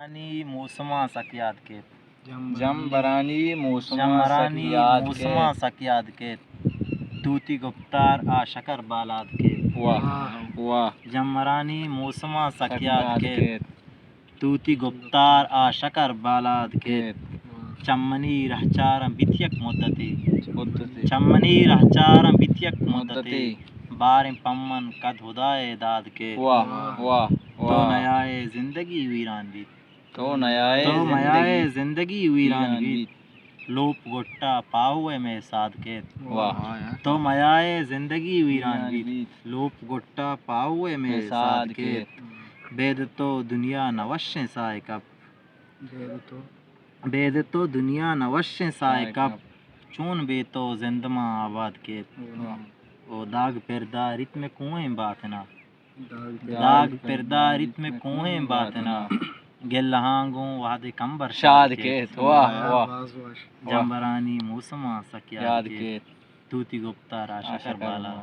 برانی موسما سکیاد کے جمبرانی جمرانی موسما سکیاد کے توتی گفتار آ شکر بالاد کے واہ جمرانی موسما سکیاد کے توتی گفتار آ شکر بالاد کے چمنی رہچارم بیتیک مدتی چمنی رہچارم بیتیک مدتی بارم پمن قد ہدائے داد کے تو نیائے زندگی ویران بیت تو میائے زندگی ویران بیت لوپ گٹا پاہوئے میں ساد کے تو میائے زندگی ویران بیت لوپ گٹا پاہوئے میں ساد کے بید تو دنیا نوشیں سائے کب بید تو دنیا نوشیں سائے کب چون بے تو زندما آباد کے او داغ پردہ رت میں کنویں باتنا داغ پردہ رت میں کنویں باتنا گل لہانگوں وحد کمبر شاد کے جمبرانی موسما سکیاد کے توتی گفتار آ شکر بالا